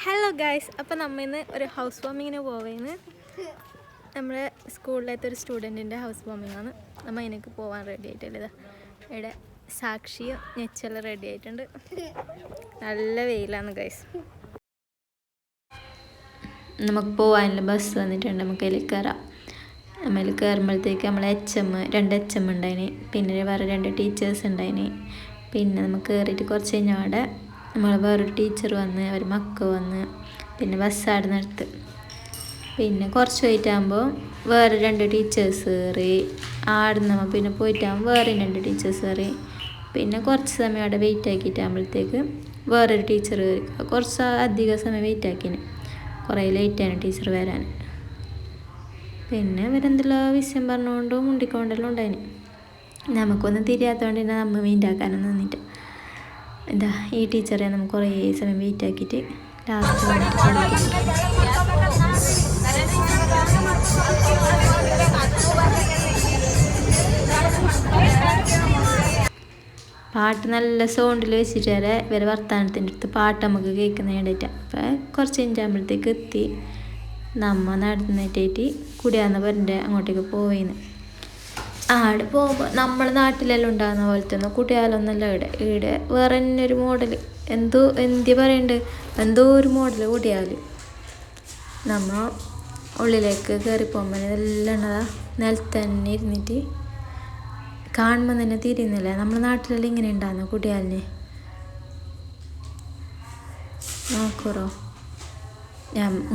Hello guys, അപ്പോൾ നമ്മൾ ഇന്ന് ഒരു ഹൗസ് വാമിങ്ങിന് പോവേന്ന്. നമ്മുടെ സ്കൂളിലത്തെ ഒരു സ്റ്റുഡൻറ്റിൻ്റെ ഹൗസ് വാമിംഗ് ആണ്. നമ്മൾ അതിനൊക്കെ പോകാൻ റെഡി ആയിട്ടുള്ളത്. ഇവിടെ സാക്ഷിയും നെച്ചെല്ലാം റെഡി ആയിട്ടുണ്ട്. നല്ല വെയിലാണ് ഗൈസ്. നമുക്ക് പോകാനുള്ള ബസ് വന്നിട്ടുണ്ട്. നമുക്ക് അതിൽ കയറാം. നമ്മൾ കയറുമ്പോഴത്തേക്ക് നമ്മൾ രണ്ട് HM ഉണ്ടായിന്, പിന്നെ വേറെ 2 ടീച്ചേഴ്സ് ഉണ്ടായിന്. പിന്നെ നമുക്ക് കയറിയിട്ട് കുറച്ച് കഴിഞ്ഞാൽ അവിടെ നമ്മൾ വേറൊരു ടീച്ചർ വന്ന്, ഒരു മക്ക വന്ന്, പിന്നെ ബസ് അവിടെ നിർത്ത്. പിന്നെ കുറച്ച് പോയിട്ടാകുമ്പോൾ വേറെ 2 ടീച്ചേഴ്സ് കയറി. ആടെ നമ്മൾ പിന്നെ പോയിട്ടാകുമ്പോൾ വേറെ 2 ടീച്ചേഴ്സ് കയറി. പിന്നെ കുറച്ച് സമയം അവിടെ വെയിറ്റ് ആക്കിയിട്ടാകുമ്പോഴത്തേക്ക് വേറൊരു ടീച്ചർ കയറി. കുറച്ച് അധികം സമയം വെയിറ്റ് ആക്കിന്, കുറേ ലേറ്റാണ് ടീച്ചർ വരാൻ. പിന്നെ ഇവരെന്തെല്ലാം വിഷയം പറഞ്ഞുകൊണ്ടും മുണ്ടിക്കൊണ്ടെല്ലാം ഉണ്ടായിന്. നമുക്കൊന്നും തിരിയാത്തതുകൊണ്ട് തന്നെ നമ്മൾ മീൻറ്റാക്കാനും നിന്നിട്ട് എന്താ ഈ ടീച്ചറെ നമുക്ക് കുറേ സമയം വെയിറ്റ് ആക്കിയിട്ട് ലാസ്റ്റ് പാട്ട് നല്ല സൗണ്ടിൽ വെച്ചിട്ട് വരെ ഇവരെ വർത്തമാനത്തിൻ്റെ അടുത്ത് പാട്ട് നമുക്ക് കേൾക്കുന്ന വേണ്ടിയിട്ടാണ്. അപ്പം കുറച്ച് കഴിഞ്ഞാകുമ്പോഴത്തേക്ക് എത്തി. നമ്മ നടന്നിട്ടായിട്ട് കുടിയാന്ന് പറഞ്ഞിട്ട് അങ്ങോട്ടേക്ക് പോയിന്ന്. ആടെ പോകുമ്പോൾ നമ്മളെ നാട്ടിലെല്ലാം ഉണ്ടാകുന്ന പോലത്തെ ഒന്നും കുട്ടിയാലൊന്നുമല്ല. ഇവിടെ വേറെ തന്നെ ഒരു മോഡൽ, എന്തി പറയുന്നുണ്ട്, എന്തോ ഒരു മോഡൽ കുട്ടിയാൽ. നമ്മൾ ഉള്ളിലേക്ക് കയറി പോകുമ്പോൾ ഇതെല്ലാം ഉള്ളതാ നിലത്ത് തന്നെ ഇരുന്നിട്ട് കാണുമ്പോൾ തന്നെ തിരിയുന്നില്ല. നമ്മളെ നാട്ടിലെല്ലാം ഇങ്ങനെ ഉണ്ടാകുന്ന കുട്ടിയാലിന് നോക്കറോ.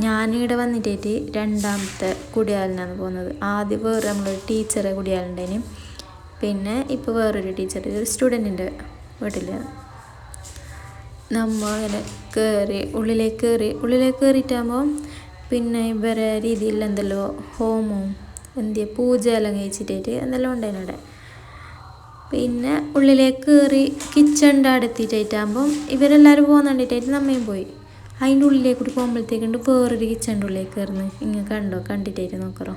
ഞാനിവിടെ വന്നിട്ടായിട്ട് 2ാമത്തെ കുടിയാലിനാണ് പോകുന്നത്. ആദ്യം വേറെ നമ്മളൊരു ടീച്ചറെ കുടിയാലുണ്ടേനും, പിന്നെ ഇപ്പോൾ വേറൊരു ടീച്ചർ, ഒരു സ്റ്റുഡൻറ്റിൻ്റെ വീട്ടിൽ. നമ്മൾ അങ്ങനെ ഉള്ളിലേക്ക് കയറിയിട്ടാകുമ്പോൾ പിന്നെ ഇവരെ രീതിയിൽ എന്തെല്ലോ ഹോമവും പൂജയെല്ലാം കഴിച്ചിട്ടായിട്ട് എന്തെല്ലാം ഉണ്ടായിരുന്നു. പിന്നെ ഉള്ളിലേക്ക് കയറി കിച്ചണിൻ്റെ അടുത്തിട്ടായിട്ടാകുമ്പം ഇവരെല്ലാവരും പോകുന്നുണ്ടായിട്ടായിട്ട് നമ്മയും പോയി. അതിൻ്റെ ഉള്ളിലേക്ക് കൂടി പോകുമ്പോഴത്തേക്കുണ്ട് വേറൊരു കിച്ചണിൻ്റെ ഉള്ളിലേക്ക് കയറുന്നു. ഇങ്ങനെ കണ്ടിട്ടായിട്ട് നോക്കറോ.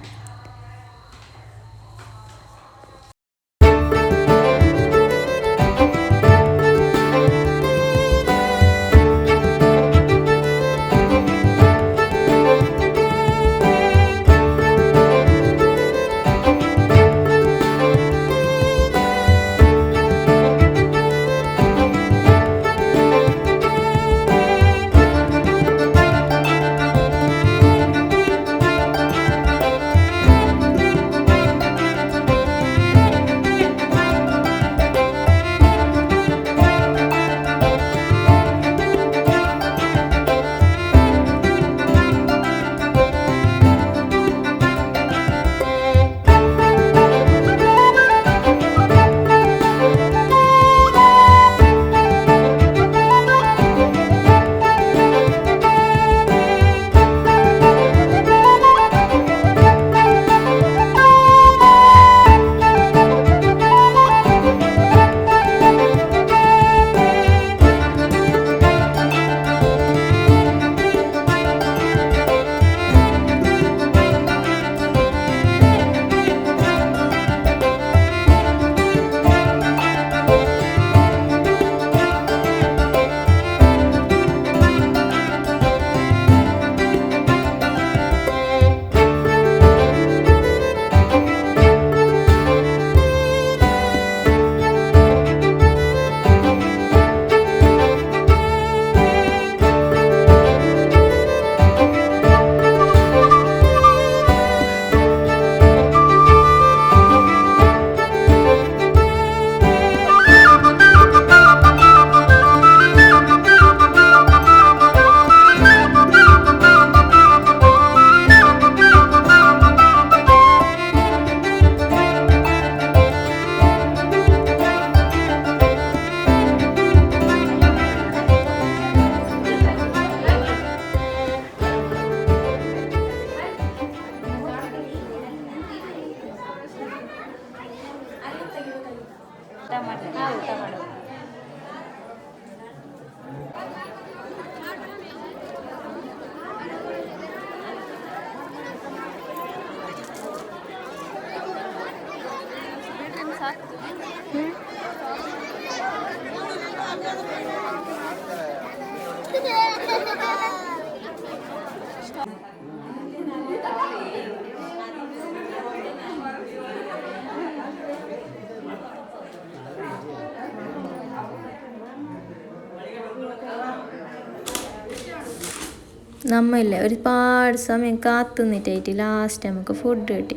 നമ്മയില്ലേ ഒരുപാട് സമയം കാത്തു നിന്നിട്ടായിട്ട് ലാസ്റ്റ് നമുക്ക് ഫുഡ് കിട്ടി.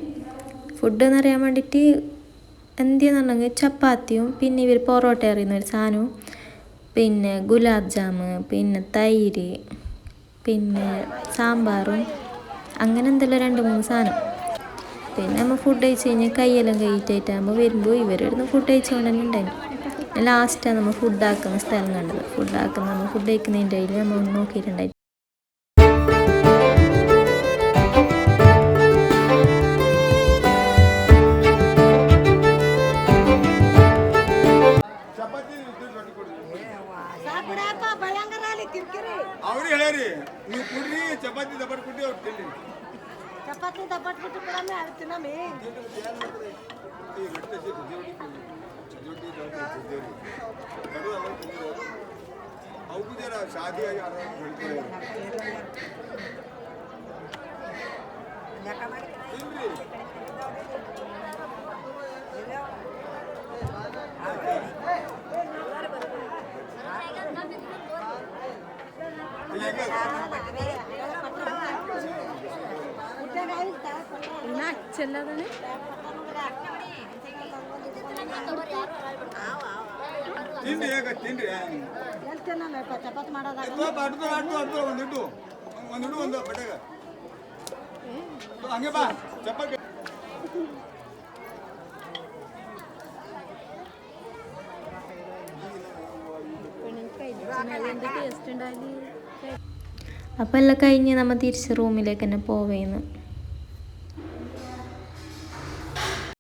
ഫുഡ് എന്ന് അറിയാൻ വേണ്ടിയിട്ട് എന്തെന്ന് പറഞ്ഞെങ്കിൽ ചപ്പാത്തിയും പിന്നെ ഇവർ പൊറോട്ട അറിയുന്ന ഒരു സാധനവും പിന്നെ ഗുലാബ് ജാമ് പിന്നെ തൈര് പിന്നെ സാമ്പാറും അങ്ങനെ എന്തെല്ലാം 2-3 സാധനം. പിന്നെ നമ്മൾ ഫുഡ് കഴിച്ച് കഴിഞ്ഞ് കൈയെല്ലാം കഴിയിട്ടായിട്ടാകുമ്പോൾ വരുമ്പോൾ ഇവരിടുന്ന് ഫുഡ് കഴിച്ചുകൊണ്ട് തന്നെ ഉണ്ടായിരുന്നു. ലാസ്റ്റാണ് നമ്മൾ ഫുഡാക്കുന്ന സ്ഥലം കണ്ടത്. നമ്മൾ ഫുഡ് കഴിക്കുന്നതിൻ്റെ അതിൽ നമ്മൾ ഒന്ന് നോക്കിയിട്ടുണ്ടായി. ಅವ್ರು ಹೇಳ್ಯಾರಿ ನೀವು ಕುಡ್ರಿ ಚಪಾತಿ ದಬ್ಬಟ್ ಕುಟ್ಟಿ ಅವ್ರು ತಿನ್ರಿ ಚಪಾತಿ ದಬ್ಬಟ್ ಬಿಟ್ಟು ಕೊಡಮ್ಮೆ ಅದು ತಿನ್ನಮ್ಮೆ ಅವ್ರಿಗೂ ಜರ ಶಾದಿಯಾಗಿ ತಿನ್ರಿ ಚೆಲ್ಲದನೆ ತಿನ್ರಿ ಹೇಗ ತಿನ್ರಿ ಚಪಾತಿ ಮಾಡೋದಾಗ ಒಂದಿಟ್ಟು ಒಂದು ಬಟ್ಟೆಗ ಹಂಗೆ ಬಾ ಚಪಾತಿ അപ്പോൾ എല്ലാം കഴിഞ്ഞ് നമ്മൾ തിരിച്ച് റൂമിലേക്ക് തന്നെ പോവേന്ന്.